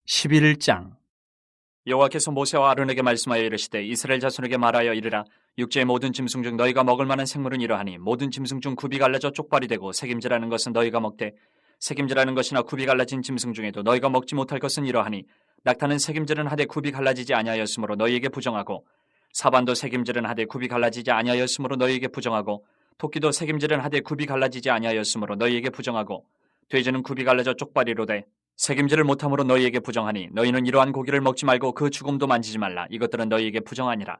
11장. 여호와께서 모세와 아론에게 말씀하여 이르시되 이스라엘 자손에게 말하여 이르라. 육지의 모든 짐승 중 너희가 먹을 만한 생물은 이러하니 모든 짐승 중 굽이 갈라져 쪽발이 되고 새김질하는 것은 너희가 먹되 새김질하는 것이나 굽이 갈라진 짐승 중에도 너희가 먹지 못할 것은 이러하니 낙타는 새김질은 하되 굽이 갈라지지 아니하였으므로 너희에게 부정하고 사반도 새김질은 하되 굽이 갈라지지 아니하였으므로 너희에게 부정하고 토끼도 새김질은 하되 굽이 갈라지지 아니하였으므로 너희에게 부정하고 돼지는 굽이 갈라져 쪽발이로되 새김질을 못함으로 너희에게 부정하니 너희는 이러한 고기를 먹지 말고 그 죽음도 만지지 말라. 이것들은 너희에게 부정하니라.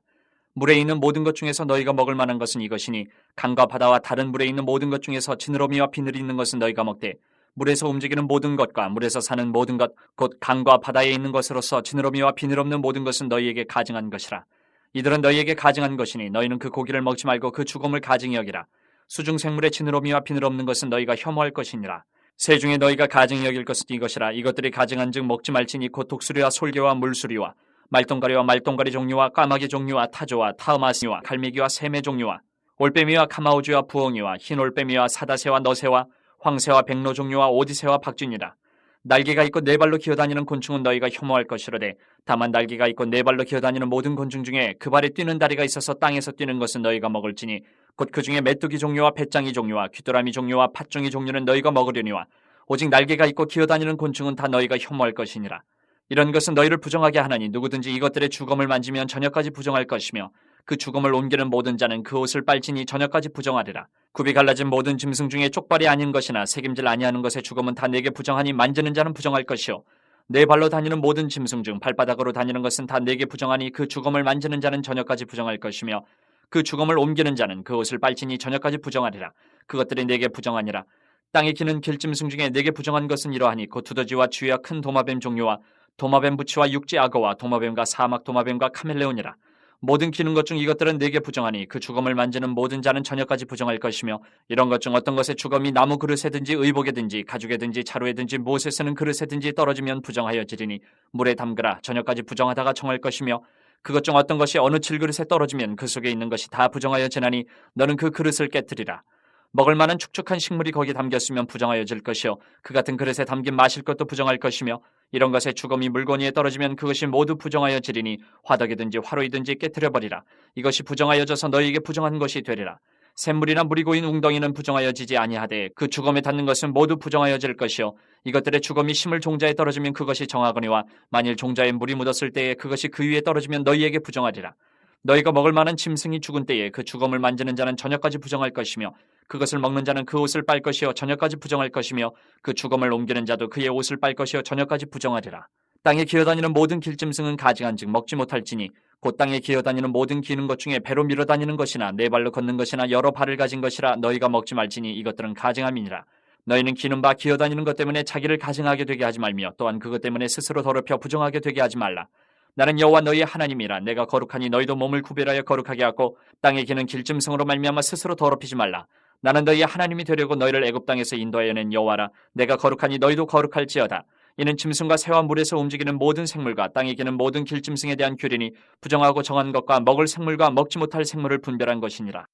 물에 있는 모든 것 중에서 너희가 먹을 만한 것은 이것이니 강과 바다와 다른 물에 있는 모든 것 중에서 지느러미와 비늘이 있는 것은 너희가 먹되 물에서 움직이는 모든 것과 물에서 사는 모든 것 곧 강과 바다에 있는 것으로서 지느러미와 비늘 없는 모든 것은 너희에게 가증한 것이라. 이들은 너희에게 가증한 것이니 너희는 그 고기를 먹지 말고 그 죽음을 가증히 여기라. 수중 생물의 지느러미와 비늘 없는 것은 너희가 혐오할 것이니라. 새 중에 너희가 가증히 여길 것은 이것이라. 이것들이 가증한즉 먹지 말지니 곧 독수리와 솔개와 물수리와 말똥가리와 말똥가리 종류와 까마귀 종류와 타조와 타으마스와 갈매기와 새매 종류와 올빼미와 카마우주와 부엉이와 흰 올빼미와 사다새와 너새와 황새와 백로 종류와 오디새와 박쥐니라. 날개가 있고 네 발로 기어다니는 곤충은 너희가 혐오할 것이로되 다만 날개가 있고 네 발로 기어다니는 모든 곤충 중에 그 발에 뛰는 다리가 있어서 땅에서 뛰는 것은 너희가 먹을지니 곧 그 중에 메뚜기 종류와 배짱이 종류와 귀뚜라미 종류와 팥종이 종류는 너희가 먹으려니와 오직 날개가 있고 기어다니는 곤충은 다 너희가 혐오할 것이니라. 이런 것은 너희를 부정하게 하나니 누구든지 이것들의 죽음을 만지면 저녁까지 부정할 것이며 그 죽음을 옮기는 모든 자는 그 옷을 빨지니 저녁까지 부정하리라. 굽이 갈라진 모든 짐승 중에 쪽발이 아닌 것이나 새김질 아니하는 것의 죽음은 다 내게 부정하니 만지는 자는 부정할 것이요 네 발로 다니는 모든 짐승 중 발바닥으로 다니는 것은 다 내게 부정하니 그 죽음을 만지는 자는 저녁까지 부정할 것이며 그 죽음을 옮기는 자는 그 옷을 빨지니 저녁까지 부정하리라. 그것들이 내게 부정하니라. 땅에 기는 길짐승 중에 내게 부정한 것은 이러하니 곧 두더지와 쥐와 큰 도마뱀 종류와 도마뱀 부치와 육지 악어와 도마뱀과 사막 도마뱀과 카멜레온이라. 모든 기는 것 중 이것들은 내게 부정하니 그 죽음을 만지는 모든 자는 저녁까지 부정할 것이며 이런 것 중 어떤 것의 죽음이 나무 그릇에든지 의복에든지 가죽에든지 자루에든지 무엇에 쓰는 그릇에든지 떨어지면 부정하여지리니 물에 담그라. 저녁까지 부정하다가 정할 것이며 그것 중 어떤 것이 어느 질그릇에 떨어지면 그 속에 있는 것이 다 부정하여지나니 너는 그 그릇을 깨뜨리라. 먹을 만한 축축한 식물이 거기 담겼으면 부정하여질 것이요 그 같은 그릇에 담긴 마실 것도 부정할 것이며 이런 것의 죽음이 물건위에 떨어지면 그것이 모두 부정하여지리니 화덕이든지 화로이든지 깨뜨려버리라. 이것이 부정하여져서 너희에게 부정한 것이 되리라. 샘물이나 물이 고인 웅덩이는 부정하여지지 아니하되 그 죽음에 닿는 것은 모두 부정하여질 것이요 이것들의 죽음이 심을 종자에 떨어지면 그것이 정하거니와 만일 종자에 물이 묻었을 때에 그것이 그 위에 떨어지면 너희에게 부정하리라. 너희가 먹을 만한 짐승이 죽은 때에 그 죽음을 만지는 자는 저녁까지 부정할 것이며 그것을 먹는 자는 그 옷을 빨 것이요 저녁까지 부정할 것이며 그 죽음을 옮기는 자도 그의 옷을 빨 것이요 저녁까지 부정하리라. 땅에 기어다니는 모든 길짐승은 가증한즉 먹지 못할지니 곧 땅에 기어다니는 모든 기는 것 중에 배로 밀어다니는 것이나 네 발로 걷는 것이나 여러 발을 가진 것이라 너희가 먹지 말지니 이것들은 가증함이니라. 너희는 기는 바 기어다니는 것 때문에 자기를 가증하게 되게 하지 말며 또한 그것 때문에 스스로 더럽혀 부정하게 되게 하지 말라. 나는 여호와 너희의 하나님이라. 내가 거룩하니 너희도 몸을 구별하여 거룩하게 하고 땅에 기는 길짐승으로 말미암아 스스로 더럽히지 말라. 나는 너희의 하나님이 되려고 너희를 애굽 땅에서 인도하여 낸 여호와라. 내가 거룩하니 너희도 거룩할지어다. 이는 짐승과 새와 물에서 움직이는 모든 생물과 땅에 기는 모든 길짐승에 대한 규례니 부정하고 정한 것과 먹을 생물과 먹지 못할 생물을 분별한 것이니라.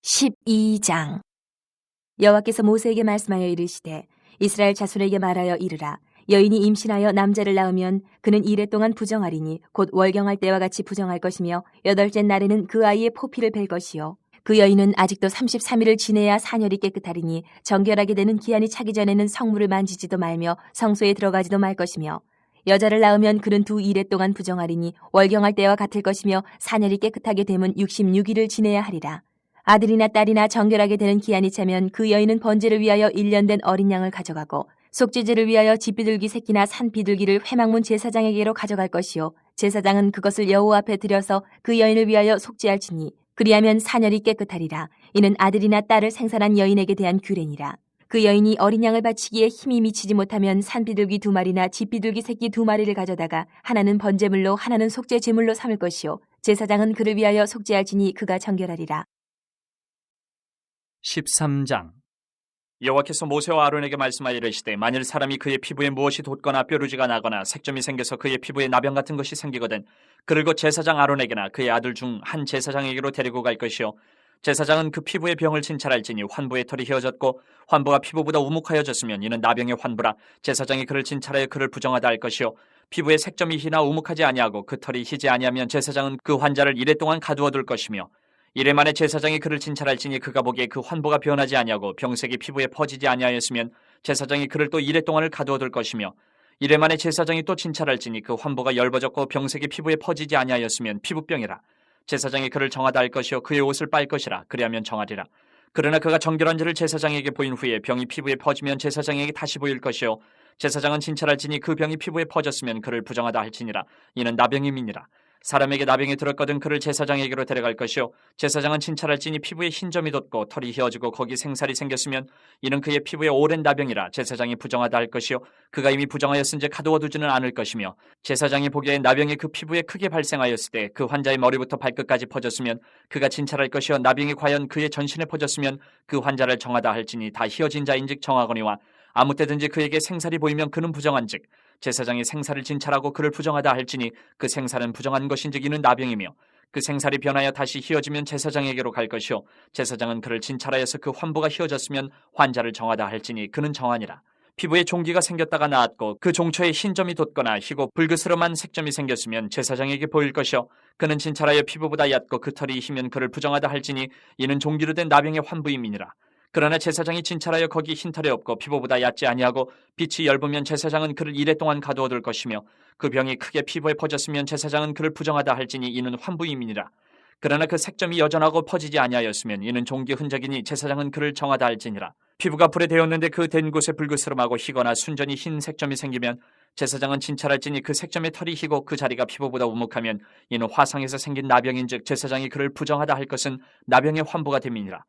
12장. 여호와께서 모세에게 말씀하여 이르시되 이스라엘 자손에게 말하여 이르라. 여인이 임신하여 남자를 낳으면 그는 이레 동안 부정하리니 곧 월경할 때와 같이 부정할 것이며 여덟째 날에는 그 아이의 포피를 벨 것이요 그 여인은 아직도 33일을 지내야 사녀리 깨끗하리니 정결하게 되는 기한이 차기 전에는 성물을 만지지도 말며 성소에 들어가지도 말 것이며 여자를 낳으면 그는 2일에 동안 부정하리니 월경할 때와 같을 것이며 사녀리 깨끗하게 되면 66일을 지내야 하리라. 아들이나 딸이나 정결하게 되는 기한이 차면 그 여인은 번제를 위하여 1년 된 어린 양을 가져가고 속죄제를 위하여 집비둘기 새끼나 산비둘기를 회막문 제사장에게로 가져갈 것이요 제사장은 그것을 여호와 앞에 들여서 그 여인을 위하여 속죄할지니 그리하면 사녀리 깨끗하리라. 이는 아들이나 딸을 생산한 여인에게 대한 규례니라. 그 여인이 어린 양을 바치기에 힘이 미치지 못하면 산비둘기 2마리나 집비둘기 새끼 2마리를 가져다가 하나는 번제물로 하나는 속죄제물로 삼을 것이요 제사장은 그를 위하여 속죄할지니 그가 정결하리라. 13장. 여호와께서 모세와 아론에게 말씀하여 이르시되 만일 사람이 그의 피부에 무엇이 돋거나 뾰루지가 나거나 색점이 생겨서 그의 피부에 나병 같은 것이 생기거든 그를 곧 제사장 아론에게나 그의 아들 중 한 제사장에게로 데리고 갈 것이요 제사장은 그 피부의 병을 진찰할지니 환부의 털이 휘어졌고 환부가 피부보다 우묵하여졌으면 이는 나병의 환부라. 제사장이 그를 진찰하여 그를 부정하다 할 것이요 피부에 색점이 희나 우묵하지 아니하고 그 털이 희지 아니하면 제사장은 그 환자를 이래 동안 가두어 둘 것이며 이래 만에 제사장이 그를 진찰할지니 그가 보기에 그 환부가 변하지 아니하고 병색이 피부에 퍼지지 아니하였으면 제사장이 그를 또 이래 동안을 가두어 둘 것이며 이래 만에 제사장이 또 진찰할지니 그 환부가 엷어졌고 병색이 피부에 퍼지지 아니하였으면 피부병이라. 제사장이 그를 정하다 할 것이요 그의 옷을 빨 것이라. 그리하면 정하리라. 그러나 그가 정결한지를 제사장에게 보인 후에 병이 피부에 퍼지면 제사장에게 다시 보일 것이요 제사장은 진찰할지니 그 병이 피부에 퍼졌으면 그를 부정하다 할지니라. 이는 나병임이니라. 사람에게 나병이 들었거든 그를 제사장에게로 데려갈 것이요 제사장은 진찰할지니 피부에 흰 점이 돋고 털이 휘어지고 거기 생살이 생겼으면 이는 그의 피부에 오랜 나병이라. 제사장이 부정하다 할 것이요 그가 이미 부정하였은지 가두어 두지는 않을 것이며 제사장이 보기에 나병이 그 피부에 크게 발생하였을 때 그 환자의 머리부터 발끝까지 퍼졌으면 그가 진찰할 것이요 나병이 과연 그의 전신에 퍼졌으면 그 환자를 정하다 할지니 다 휘어진 자인즉 정하거니와 아무 때든지 그에게 생살이 보이면 그는 부정한즉 제사장이 생살을 진찰하고 그를 부정하다 할지니 그 생살은 부정한 것인즉 이는 나병이며 그 생살이 변하여 다시 휘어지면 제사장에게로 갈 것이요 제사장은 그를 진찰하여서 그 환부가 휘어졌으면 환자를 정하다 할지니 그는 정하니라. 피부에 종기가 생겼다가 나았고 그 종초에 흰 점이 돋거나 희고 붉으스름한 색점이 생겼으면 제사장에게 보일 것이요 그는 진찰하여 피부보다 얕고 그 털이 희면 그를 부정하다 할지니 이는 종기로 된 나병의 환부임이니라. 그러나 제사장이 진찰하여 거기 흰털이 없고 피부보다 얕지 아니하고 빛이 엷으면 제사장은 그를 이래 동안 가두어 둘 것이며 그 병이 크게 피부에 퍼졌으면 제사장은 그를 부정하다 할지니 이는 환부임이니라. 그러나 그 색점이 여전하고 퍼지지 아니하였으면 이는 종기 흔적이니 제사장은 그를 정하다 할지니라. 피부가 불에 데었는데 그 된 곳에 붉으스름하고 희거나 순전히 흰 색점이 생기면 제사장은 진찰할지니 그 색점의 털이 희고 그 자리가 피부보다 우묵하면 이는 화상에서 생긴 나병인즉 제사장이 그를 부정하다 할 것은 나병의 환부가 됨이니라.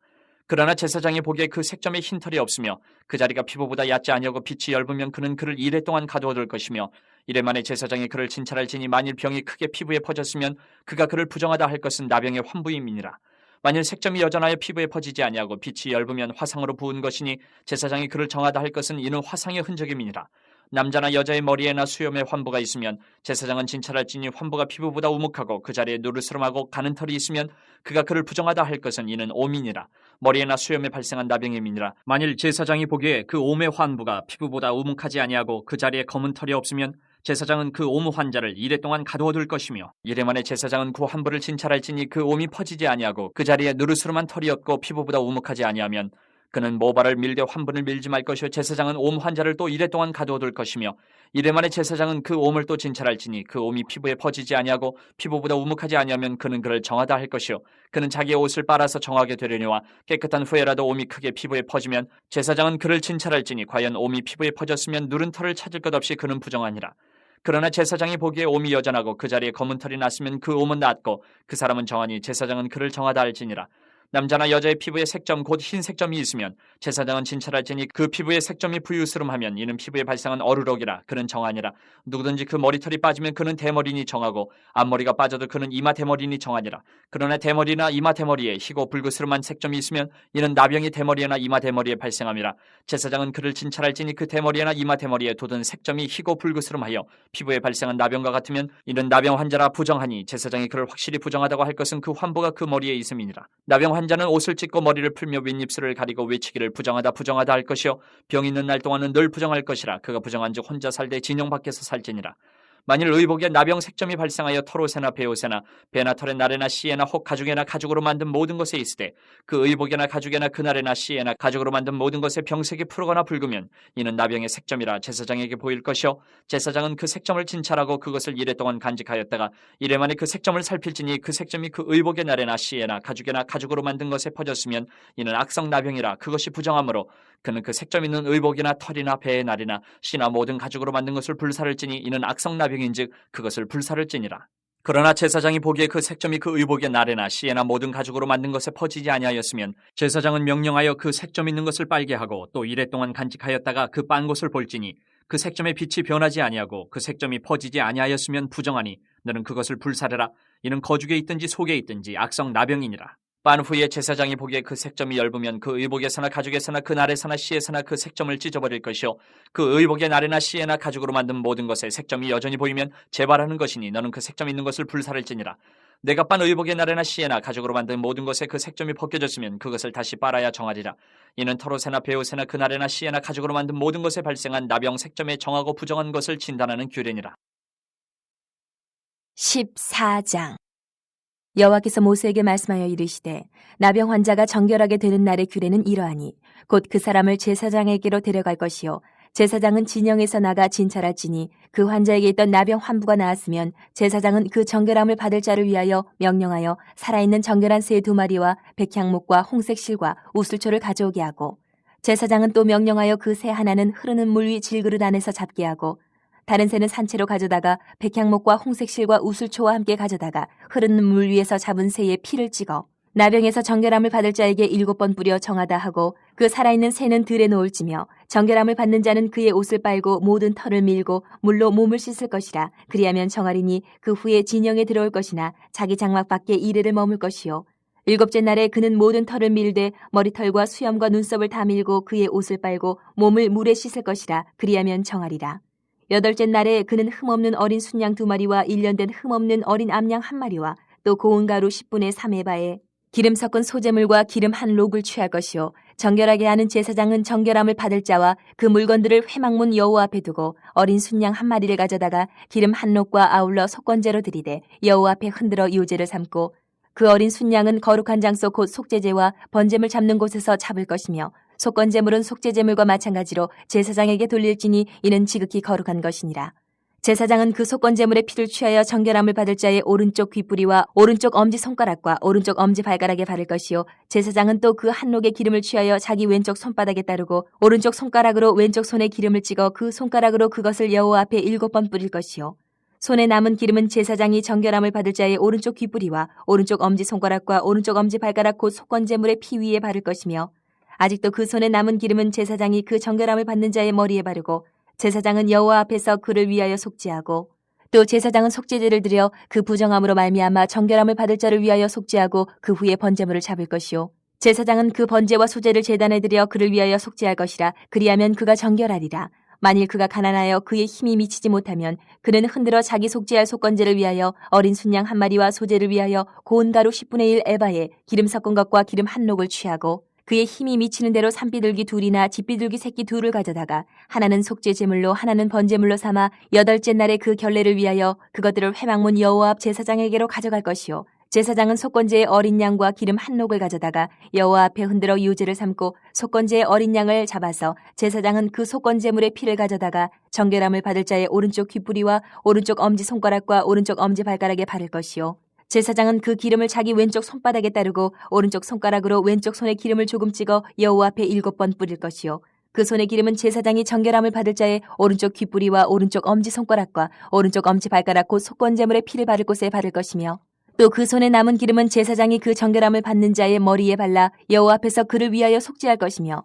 그러나 제사장이 보기에 그 색점에 흰 털이 없으며 그 자리가 피부보다 얕지 아니하고 빛이 엷으면 그는 그를 이래 동안 가두어 둘 것이며 이래 만에 제사장이 그를 진찰할지니 만일 병이 크게 피부에 퍼졌으면 그가 그를 부정하다 할 것은 나병의 환부임이니라. 만일 색점이 여전하여 피부에 퍼지지 아니하고 빛이 엷으면 화상으로 부은 것이니 제사장이 그를 정하다 할 것은 이는 화상의 흔적임이니라. 남자나 여자의 머리에나 수염에 환부가 있으면 제사장은 진찰할지니 환부가 피부보다 우묵하고 그 자리에 누르스름하고 가는 털이 있으면 그가 그를 부정하다 할 것은 이는 오민이라. 머리에나 수염에 발생한 나병임이니라. 만일 제사장이 보기에 그 옴의 환부가 피부보다 우묵하지 아니하고 그 자리에 검은 털이 없으면 제사장은 그 옴 환자를 이래 동안 가두어 둘 것이며 이래 만에 제사장은 그 환부를 진찰할지니 그 옴이 퍼지지 아니하고 그 자리에 누르스름한 털이 없고 피부보다 우묵하지 아니하면 그는 모발을 밀되 환부를 밀지 말 것이요 제사장은 옴 환자를 또 이래 동안 가두어 둘 것이며 이래 만에 제사장은 그 옴을 또 진찰할지니 그 옴이 피부에 퍼지지 아니하고 피부보다 우묵하지 아니하면 그는 그를 정하다 할 것이요 그는 자기의 옷을 빨아서 정하게 되려니와 깨끗한 후에라도 옴이 크게 피부에 퍼지면 제사장은 그를 진찰할지니 과연 옴이 피부에 퍼졌으면 누른 털을 찾을 것 없이 그는 부정하니라. 그러나 제사장이 보기에 옴이 여전하고 그 자리에 검은 털이 났으면 그 옴은 낫고 그 사람은 정하니 제사장은 그를 정하다 할지니라. 남자나 여자의 피부에 색점 곧 흰 색점이 있으면 제사장은 진찰할지니 그 피부에 색점이 부유스름하면 이는 피부에 발생한 어루럭이라. 그는 정하니라. 누구든지 그 머리털이 빠지면 그는 대머리니 정하고 앞머리가 빠져도 그는 이마 대머리니 정하니라. 그러나 대머리나 이마 대머리에 희고 붉으스름한 색점이 있으면 이는 나병이 대머리나 이마 대머리에 발생함이라. 제사장은 그를 진찰할지니 그 대머리나 이마 대머리에 돋은 색점이 희고 붉으스름하여 피부에 발생한 나병과 같으면 이는 나병 환자라 부정하니 제사장이 그를 확실히 부정하다고 할 것은 그 환부가 그 머리에 있음이니라. 나병 환자는 옷을 찢고 머리를 풀며 윗입술을 가리고 외치기를 부정하다 부정하다 할 것이요 병 있는 날 동안은 늘 부정할 것이라. 그가 부정한즉 혼자 살되 진영 밖에서 살지니라. 만일 의복에 나병 색점이 발생하여 털옷에나 베옷에나 배나 털에 나래나 씨에나 혹 가죽에나 가죽으로 만든 모든 것에 있으되 그 의복에나 가죽에나 그날에나 씨에나 가죽으로 만든 모든 것에 병색이 푸르거나 붉으면 이는 나병의 색점이라 제사장에게 보일 것이요 제사장은 그 색점을 진찰하고 그것을 이래 동안 간직하였다가 이래 만에 그 색점을 살필지니 그 색점이 그 의복의 나래나 씨에나 가죽에나 가죽으로 만든 것에 퍼졌으면 이는 악성 나병이라. 그것이 부정하므로 그는 그 색점 있는 의복이나 털이나 배의 날이나 씨나 모든 가죽으로 만든 것을 불사를지니 이는 악성 나병인즉 그것을 불사를지니라. 그러나 제사장이 보기에 그 색점이 그 의복의 날에나 씨에나 모든 가죽으로 만든 것에 퍼지지 아니하였으면 제사장은 명령하여 그 색점 있는 것을 빨게 하고 또 이래 동안 간직하였다가 그 빤 것을 볼지니 그 색점의 빛이 변하지 아니하고 그 색점이 퍼지지 아니하였으면 부정하니 너는 그것을 불사르라. 이는 거죽에 있든지 속에 있든지 악성 나병이니라. 빤 후에 제사장이 보기에 그 색점이 엷으면 그 의복에서나 가죽에서나 그 날에서나 씨에서나 그 색점을 찢어버릴 것이요 그 의복의 날에나 씨에나 가죽으로 만든 모든 것에 색점이 여전히 보이면 재발하는 것이니 너는 그 색점 있는 것을 불살을지니라. 내가 빤 의복의 날에나 씨에나 가죽으로 만든 모든 것에 그 색점이 벗겨졌으면 그것을 다시 빨아야 정하리라. 이는 털옷에나 베옷에나 그 날에나 씨에나 가죽으로 만든 모든 것에 발생한 나병 색점에 정하고 부정한 것을 진단하는 규례니라. 14장 여호와께서 모세에게 말씀하여 이르시되 나병 환자가 정결하게 되는 날의 규례는 이러하니 곧 그 사람을 제사장에게로 데려갈 것이요 제사장은 진영에서 나가 진찰할지니 그 환자에게 있던 나병 환부가 나았으면 제사장은 그 정결함을 받을 자를 위하여 명령하여 살아있는 정결한 새 2마리와 백향목과 홍색 실과 우슬초를 가져오게 하고 제사장은 또 명령하여 그 새 하나는 흐르는 물 위 질그릇 안에서 잡게 하고 다른 새는 산채로 가져다가 백향목과 홍색실과 우슬초와 함께 가져다가 흐르는 물 위에서 잡은 새의 피를 찍어 나병에서 정결함을 받을 자에게 7번 뿌려 정하다 하고 그 살아있는 새는 들에 놓을지며 정결함을 받는 자는 그의 옷을 빨고 모든 털을 밀고 물로 몸을 씻을 것이라. 그리하면 정하리니 그 후에 진영에 들어올 것이나 자기 장막 밖에 이래를 머물 것이요 7째 날에 그는 모든 털을 밀되 머리털과 수염과 눈썹을 다 밀고 그의 옷을 빨고 몸을 물에 씻을 것이라. 그리하면 정하리라. 8째 날에 그는 흠없는 어린 순양 2마리와 1년 된 흠없는 어린 암양 1마리와 또 고운 가루 10분의 3에바에 기름 섞은 소재물과 기름 한 록을 취할 것이요 정결하게 하는 제사장은 정결함을 받을 자와 그 물건들을 회막문 여호와 앞에 두고 어린 순양 1마리를 가져다가 기름 한 록과 아울러 속건제로 드리되 여호와 앞에 흔들어 유제를 삼고 그 어린 순양은 거룩한 장소 곧 속죄제와 번제물 잡는 곳에서 잡을 것이며 속건제물은 속죄제물과 마찬가지로 제사장에게 돌릴지니 이는 지극히 거룩한 것이니라. 제사장은 그 속건제물의 피를 취하여 정결함을 받을 자의 오른쪽 귓뿌리와 오른쪽 엄지손가락과 오른쪽 엄지발가락에 바를 것이요 제사장은 또 그 한 록의 기름을 취하여 자기 왼쪽 손바닥에 따르고 오른쪽 손가락으로 왼쪽 손에 기름을 찍어 그 손가락으로 그것을 여호와 앞에 7번 뿌릴 것이요 손에 남은 기름은 제사장이 정결함을 받을 자의 오른쪽 귓뿌리와 오른쪽 엄지손가락과 오른쪽 엄지발가락 곧 속건제물의 피 위에 바를 것이며 아직도 그 손에 남은 기름은 제사장이 그 정결함을 받는 자의 머리에 바르고 제사장은 여호와 앞에서 그를 위하여 속죄하고 또 제사장은 속죄제를 드려 그 부정함으로 말미암아 정결함을 받을 자를 위하여 속죄하고 그 후에 번제물을 잡을 것이요 제사장은 그 번제와 소제를 제단에 드려 그를 위하여 속죄할 것이라. 그리하면 그가 정결하리라. 만일 그가 가난하여 그의 힘이 미치지 못하면 그는 흔들어 자기 속죄할 속건제를 위하여 어린 순양 1마리와 소제를 위하여 고운 가루 10분의 1 에바에 기름 섞은 것과 기름 한 록을 취하고 그의 힘이 미치는 대로 산비둘기 2이나 집비둘기 새끼 2를 가져다가 하나는 속죄 제물로 하나는 번제물로 삼아 8째 날에 그 결례를 위하여 그것들을 회막문 여호와 앞 제사장에게로 가져갈 것이요 제사장은 속건제의 어린 양과 기름 한 록을 가져다가 여호와 앞에 흔들어 유제를 삼고 속건제의 어린 양을 잡아서 제사장은 그 속건제물의 피를 가져다가 정결함을 받을 자의 오른쪽 귓뿌리와 오른쪽 엄지손가락과 오른쪽 엄지발가락에 바를 것이요 제사장은 그 기름을 자기 왼쪽 손바닥에 따르고 오른쪽 손가락으로 왼쪽 손에 기름을 조금 찍어 여호와 앞에 7번 뿌릴 것이요 그 손의 기름은 제사장이 정결함을 받을 자의 오른쪽 귓뿌리와 오른쪽 엄지손가락과 오른쪽 엄지발가락 곧 속건제물의 피를 바를 곳에 바를 것이며 또 그 손에 남은 기름은 제사장이 그 정결함을 받는 자의 머리에 발라 여호와 앞에서 그를 위하여 속죄할 것이며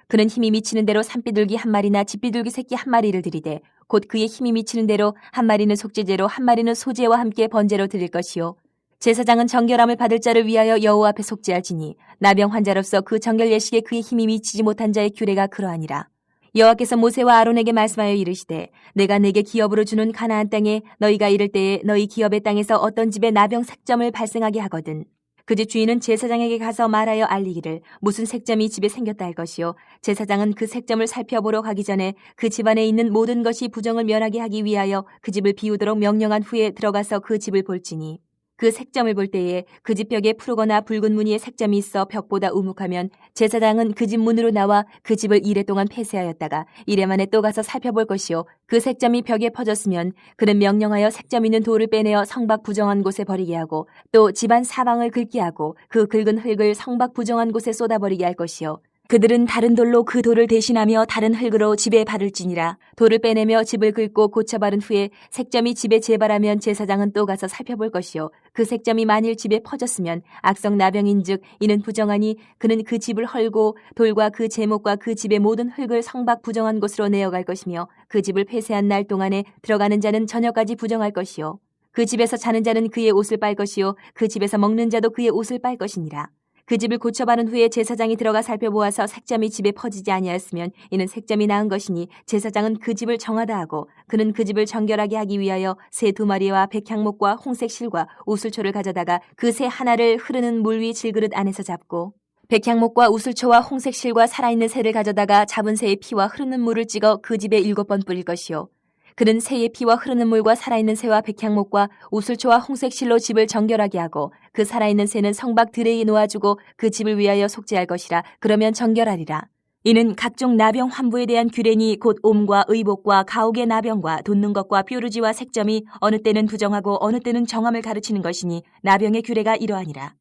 그는 힘이 미치는 대로 산비둘기 1마리나 집비둘기 새끼 1마리를 드리되 곧 그의 힘이 미치는 대로 1마리는 속죄제로 1마리는 소제와 함께 번제로 드릴 것이요 제사장은 정결함을 받을 자를 위하여 여호와 앞에 속죄할지니 나병 환자로서 그 정결 예식에 그의 힘이 미치지 못한 자의 규례가 그러하니라. 여호와께서 모세와 아론에게 말씀하여 이르시되 내가 내게 기업으로 주는 가나안 땅에 너희가 이를 때에 너희 기업의 땅에서 어떤 집에 나병 색점을 발생하게 하거든 그 집 주인은 제사장에게 가서 말하여 알리기를 무슨 색점이 집에 생겼다 할 것이요 제사장은 그 색점을 살펴보러 가기 전에 그 집안에 있는 모든 것이 부정을 면하게 하기 위하여 그 집을 비우도록 명령한 후에 들어가서 그 집을 볼지니 그 색점을 볼 때에 그 집 벽에 푸르거나 붉은 무늬의 색점이 있어 벽보다 우묵하면 제사장은 그 집 문으로 나와 그 집을 이래 동안 폐쇄하였다가 이래 만에 또 가서 살펴볼 것이요 그 색점이 벽에 퍼졌으면 그는 명령하여 색점 있는 돌을 빼내어 성밖 부정한 곳에 버리게 하고 또 집안 사방을 긁게 하고 그 긁은 흙을 성밖 부정한 곳에 쏟아버리게 할 것이요 그들은 다른 돌로 그 돌을 대신하며 다른 흙으로 집에 바를지니라. 돌을 빼내며 집을 긁고 고쳐 바른 후에 색점이 집에 재발하면 제사장은 또 가서 살펴볼 것이요 그 색점이 만일 집에 퍼졌으면 악성 나병인즉 이는 부정하니 그는 그 집을 헐고 돌과 그 제목과 그 집의 모든 흙을 성밖 부정한 곳으로 내어갈 것이며 그 집을 폐쇄한 날 동안에 들어가는 자는 저녁까지 부정할 것이요 그 집에서 자는 자는 그의 옷을 빨 것이요 그 집에서 먹는 자도 그의 옷을 빨 것이니라. 그 집을 고쳐바른 후에 제사장이 들어가 살펴보아서 색점이 집에 퍼지지 아니하였으면 이는 색점이 나은 것이니 제사장은 그 집을 정하다 하고 그는 그 집을 정결하게 하기 위하여 새 2마리와 백향목과 홍색 실과 우슬초를 가져다가 그 새 하나를 흐르는 물 위 질그릇 안에서 잡고 백향목과 우슬초와 홍색 실과 살아있는 새를 가져다가 잡은 새의 피와 흐르는 물을 찍어 그 집에 7번 뿌릴 것이요 그는 새의 피와 흐르는 물과 살아있는 새와 백향목과 우슬초와 홍색실로 집을 정결하게 하고 그 살아있는 새는 성박 드레에 놓아주고 그 집을 위하여 속죄할 것이라. 그러면 정결하리라. 이는 각종 나병 환부에 대한 규례니 곧 옴과 의복과 가옥의 나병과 돋는 것과 뾰루지와 색점이 어느 때는 부정하고 어느 때는 정함을 가르치는 것이니 나병의 규례가 이러하니라.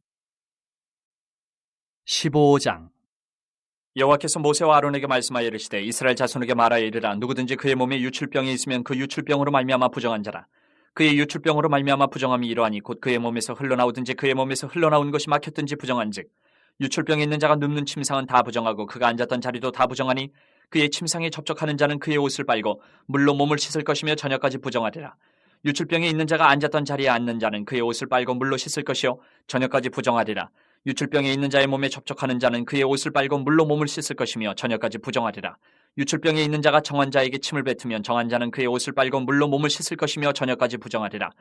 15장 여호와께서 모세와 아론에게 말씀하여 이르시되 이스라엘 자손에게 말하여 이르라. 누구든지 그의 몸에 유출병이 있으면 그 유출병으로 말미암아 부정한 자라. 그의 유출병으로 말미암아 부정함이 이러하니 곧 그의 몸에서 흘러나오든지 그의 몸에서 흘러나온 것이 막혔든지 부정한즉 유출병이 있는 자가 눕는 침상은 다 부정하고 그가 앉았던 자리도 다 부정하니 그의 침상에 접촉하는 자는 그의 옷을 빨고 물로 몸을 씻을 것이며 저녁까지 부정하리라. 유출병이 있는 자가 앉았던 자리에 앉는 자는 그의 옷을 빨고 물로 씻을 것이요 저녁까지 부정하리라. 유출병에 있는 자의 몸에 접촉하는 자는 그의 옷을 빨고 물로 몸을 씻을 것이며 저녁까지 부정하리라. 유출병에 있는 자가 정한 자에게 침을 뱉으면 정한 자는 그의 옷을 빨고 물로 몸을 씻을 것이며 저녁까지 부정하리라.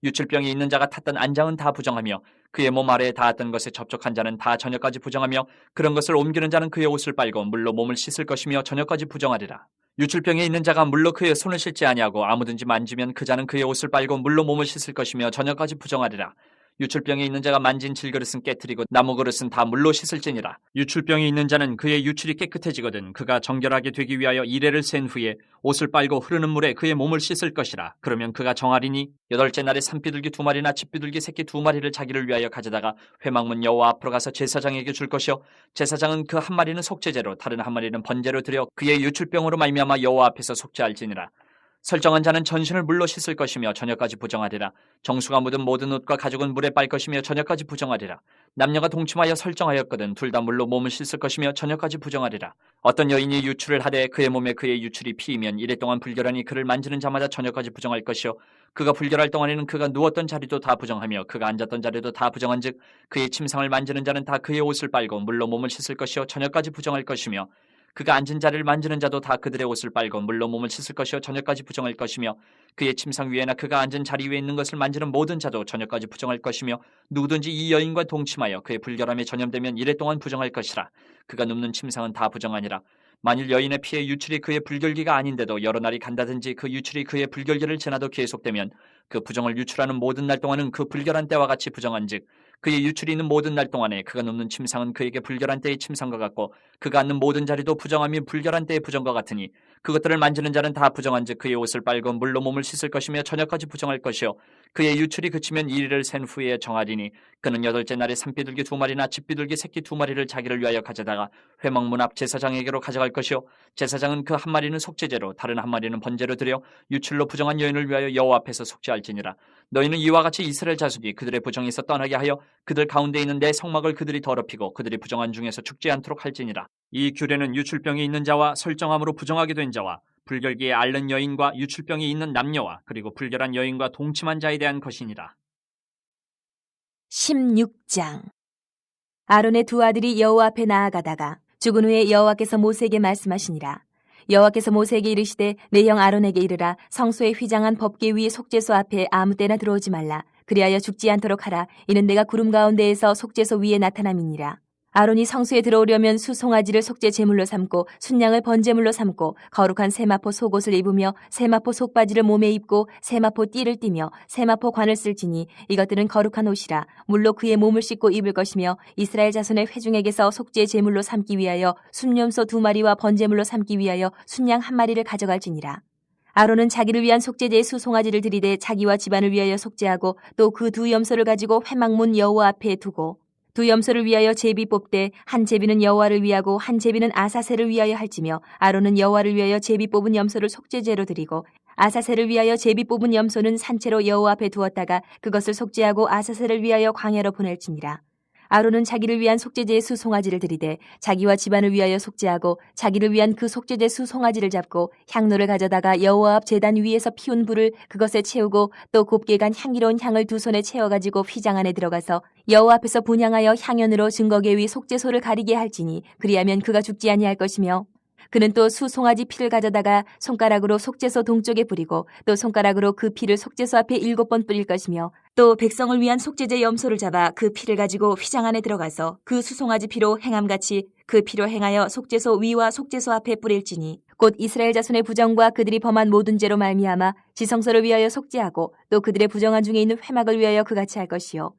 유출병이 있는 자가 탔던 안장은 다 부정하며 그의 몸 아래에 닿았던 것에 접촉한 자는 다 저녁까지 부정하며 그런 것을 옮기는 자는 그의 옷을 빨고 물로 몸을 씻을 것이며 저녁까지 부정하리라. 유출병에 있는 자가 물로 그의 손을 씻지 아니하고 아무든지 만지면 그 자는 그의 옷을 빨고 물로 몸을 씻을 것이며 저녁까지 부정하리라. 유출병이 있는 자가 만진 질그릇은 깨뜨리고 나무 그릇은 다 물로 씻을지니라. 유출병이 있는 자는 그의 유출이 깨끗해지거든 그가 정결하게 되기 위하여 이레를 센 후에 옷을 빨고 흐르는 물에 그의 몸을 씻을 것이라. 그러면 그가 정하리니 8째 날에 산비둘기 2마리나 집비둘기 새끼 2마리를 자기를 위하여 가져다가 회막문 여호와 앞으로 가서 제사장에게 줄 것이요 제사장은 그 한 마리는 속죄제로 다른 한 마리는 번제로 드려 그의 유출병으로 말미암아 여호와 앞에서 속죄할지니라. 설정한 자는 전신을 물로 씻을 것이며 저녁까지 부정하리라. 정수가 묻은 모든 옷과 가죽은 물에 빨 것이며 저녁까지 부정하리라. 남녀가 동침하여 설정하였거든 둘 다 물로 몸을 씻을 것이며 저녁까지 부정하리라. 어떤 여인이 유출을 하되 그의 몸에 그의 유출이 피이면 이래 동안 불결하니 그를 만지는 자마다 저녁까지 부정할 것이요 그가 불결할 동안에는 그가 누웠던 자리도 다 부정하며 그가 앉았던 자리도 다 부정한즉 그의 침상을 만지는 자는 다 그의 옷을 빨고 물로 몸을 씻을 것이요 저녁까지 부정할 것이며 그가 앉은 자리를 만지는 자도 다 그들의 옷을 빨고 물로 몸을 씻을 것이요 저녁까지 부정할 것이며 그의 침상 위에나 그가 앉은 자리 위에 있는 것을 만지는 모든 자도 저녁까지 부정할 것이며 누구든지 이 여인과 동침하여 그의 불결함에 전염되면 이래 동안 부정할 것이라. 그가 눕는 침상은 다 부정하니라. 만일 여인의 피에 유출이 그의 불결기가 아닌데도 여러 날이 간다든지 그 유출이 그의 불결기를 지나도 계속되면 그 부정을 유출하는 모든 날 동안은 그 불결한 때와 같이 부정한즉 그의 유출이 있는 모든 날 동안에 그가 눕는 침상은 그에게 불결한 때의 침상과 같고 그가 앉는 모든 자리도 부정함이 불결한 때의 부정과 같으니 그것들을 만지는 자는 다 부정한즉 그의 옷을 빨고 물로 몸을 씻을 것이며 저녁까지 부정할 것이요 그의 유출이 그치면 이리를 센 후에 정하리니 그는 8째 날에 산비둘기 2마리나 집비둘기 새끼 2마리를 자기를 위하여 가져다가 회막문 앞 제사장에게로 가져갈 것이요 제사장은 그 한 마리는 속죄제로 다른 한 마리는 번제로 드려 유출로 부정한 여인을 위하여 여호와 앞에서 속죄할지니라. 너희는 이와 같이 이스라엘 자손이 그들의 부정에서 떠나게 하여 그들 가운데 있는 내 성막을 그들이 더럽히고 그들이 부정한 중에서 죽지 않도록 할지니라. 이 규례는 유출병이 있는 자와 설정함으로 부정하게 된 자와 불결기에 앓는 여인과 유출병이 있는 남녀와 그리고 불결한 여인과 동침한 자에 대한 것이니라. 16장 아론의 2 아들이 여호와 앞에 나아가다가 죽은 후에 여호와께서 모세에게 말씀하시니라. 여호와께서 모세에게 이르시되 내 형 아론에게 이르라. 성소에 휘장한 법궤 위 속죄소 앞에 아무 때나 들어오지 말라. 그리하여 죽지 않도록 하라. 이는 내가 구름 가운데에서 속죄소 위에 나타남이니라. 아론이 성소에 들어오려면 수송아지를 속죄 제물로 삼고 순양을 번제물로 삼고 거룩한 세마포 속옷을 입으며 세마포 속바지를 몸에 입고 세마포 띠를 띠며 세마포 관을 쓸지니 이것들은 거룩한 옷이라. 물로 그의 몸을 씻고 입을 것이며 이스라엘 자손의 회중에게서 속죄 제물로 삼기 위하여 순염소 2마리와 번제물로 삼기 위하여 순양 1마리를 가져갈지니라. 아론은 자기를 위한 속죄제의 수송아지를 들이되 자기와 집안을 위하여 속죄하고 또 그 2 염소를 가지고 회막문 여호와 앞에 두고 2 염소를 위하여 제비 뽑되 한 제비는 여호와를 위하고 한 제비는 아사셀을 위하여 할지며 아론은 여호와를 위하여 제비 뽑은 염소를 속죄제로 드리고 아사셀을 위하여 제비 뽑은 염소는 산채로 여호와 앞에 두었다가 그것을 속죄하고 아사셀을 위하여 광야로 보낼지니라. 아론은 자기를 위한 속죄제의 수 송아지를 들이되 자기와 집안을 위하여 속죄하고 자기를 위한 그 속죄제 수 송아지를 잡고 향로를 가져다가 여호와 앞 제단 위에서 피운 불을 그것에 채우고 또 곱게 간 향기로운 향을 두 손에 채워가지고 휘장 안에 들어가서 여호와 앞에서 분향하여 향연으로 증거계 위 속죄소를 가리게 할지니 그리하면 그가 죽지 아니할 것이며 그는 또 수 송아지 피를 가져다가 손가락으로 속죄소 동쪽에 뿌리고 또 손가락으로 그 피를 속죄소 앞에 7번 뿌릴 것이며 또 백성을 위한 속죄제 염소를 잡아 그 피를 가지고 휘장 안에 들어가서 그 수송아지 피로 행함같이 그 피로 행하여 속죄소 위와 속죄소 앞에 뿌릴지니 곧 이스라엘 자손의 부정과 그들이 범한 모든 죄로 말미암아 지성소를 위하여 속죄하고 또 그들의 부정한 중에 있는 회막을 위하여 그같이 할 것이요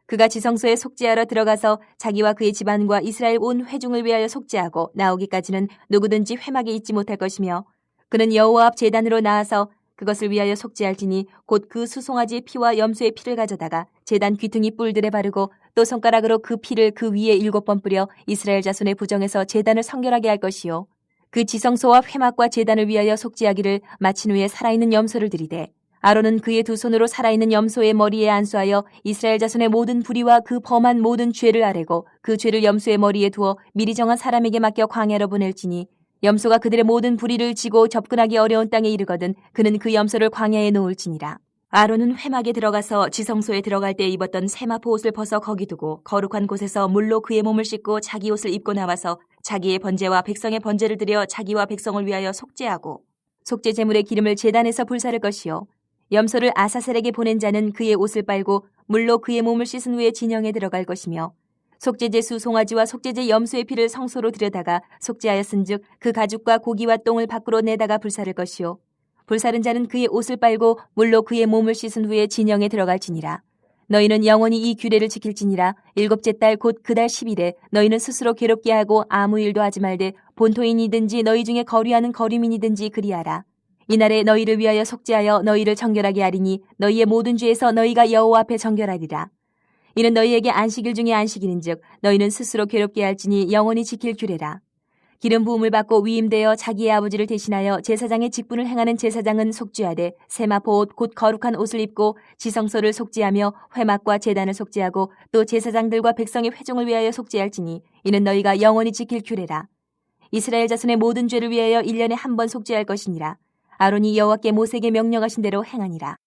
그가 지성소에 속죄하러 들어가서 자기와 그의 집안과 이스라엘 온 회중을 위하여 속죄하고 나오기까지는 누구든지 회막에 있지 못할 것이며 그는 여호와 앞 제단으로 나아서 그것을 위하여 속죄할지니 곧 그 수송아지의 피와 염소의 피를 가져다가 제단 귀퉁이 뿔들에 바르고 또 손가락으로 그 피를 그 위에 7번 뿌려 이스라엘 자손의 부정에서 제단을 성결하게 할 것이요 그 지성소와 회막과 제단을 위하여 속죄하기를 마친 후에 살아있는 염소를 들이되 아론은 그의 두 손으로 살아있는 염소의 머리에 안수하여 이스라엘 자손의 모든 불의와 그 범한 모든 죄를 아뢰고 그 죄를 염소의 머리에 두어 미리 정한 사람에게 맡겨 광야로 보낼지니 염소가 그들의 모든 불의를 지고 접근하기 어려운 땅에 이르거든 그는 그 염소를 광야에 놓을지니라. 아론은 회막에 들어가서 지성소에 들어갈 때 입었던 세마포 옷을 벗어 거기 두고 거룩한 곳에서 물로 그의 몸을 씻고 자기 옷을 입고 나와서 자기의 번제와 백성의 번제를 드려 자기와 백성을 위하여 속죄하고 속죄 제물의 기름을 제단에서 불사를 것이요 염소를 아사셀에게 보낸 자는 그의 옷을 빨고 물로 그의 몸을 씻은 후에 진영에 들어갈 것이며 속죄제 수 송아지와 속죄제 염소의 피를 성소로 들여다가 속죄하였은즉 그 가죽과 고기와 똥을 밖으로 내다가 불사를 것이요 불사른 자는 그의 옷을 빨고 물로 그의 몸을 씻은 후에 진영에 들어갈지니라. 너희는 영원히 이 규례를 지킬지니라. 7째 달 곧 그 달 10일에 너희는 스스로 괴롭게 하고 아무 일도 하지 말되 본토인이든지 너희 중에 거류하는 거류민이든지 그리하라. 이날에 너희를 위하여 속죄하여 너희를 정결하게 하리니 너희의 모든 죄에서 너희가 여호와 앞에 정결하리라. 이는 너희에게 안식일 중에 안식일인즉 너희는 스스로 괴롭게 할지니 영원히 지킬 규례라. 기름 부음을 받고 위임되어 자기의 아버지를 대신하여 제사장의 직분을 행하는 제사장은 속죄하되 세마포 옷 곧 거룩한 옷을 입고 지성소를 속죄하며 회막과 제단을 속죄하고 또 제사장들과 백성의 회중을 위하여 속죄할지니 이는 너희가 영원히 지킬 규례라. 이스라엘 자손의 모든 죄를 위하여 1년에 한 번 속죄할 것이니라. 아론이 여호와께 모세에게 명령하신 대로 행하니라.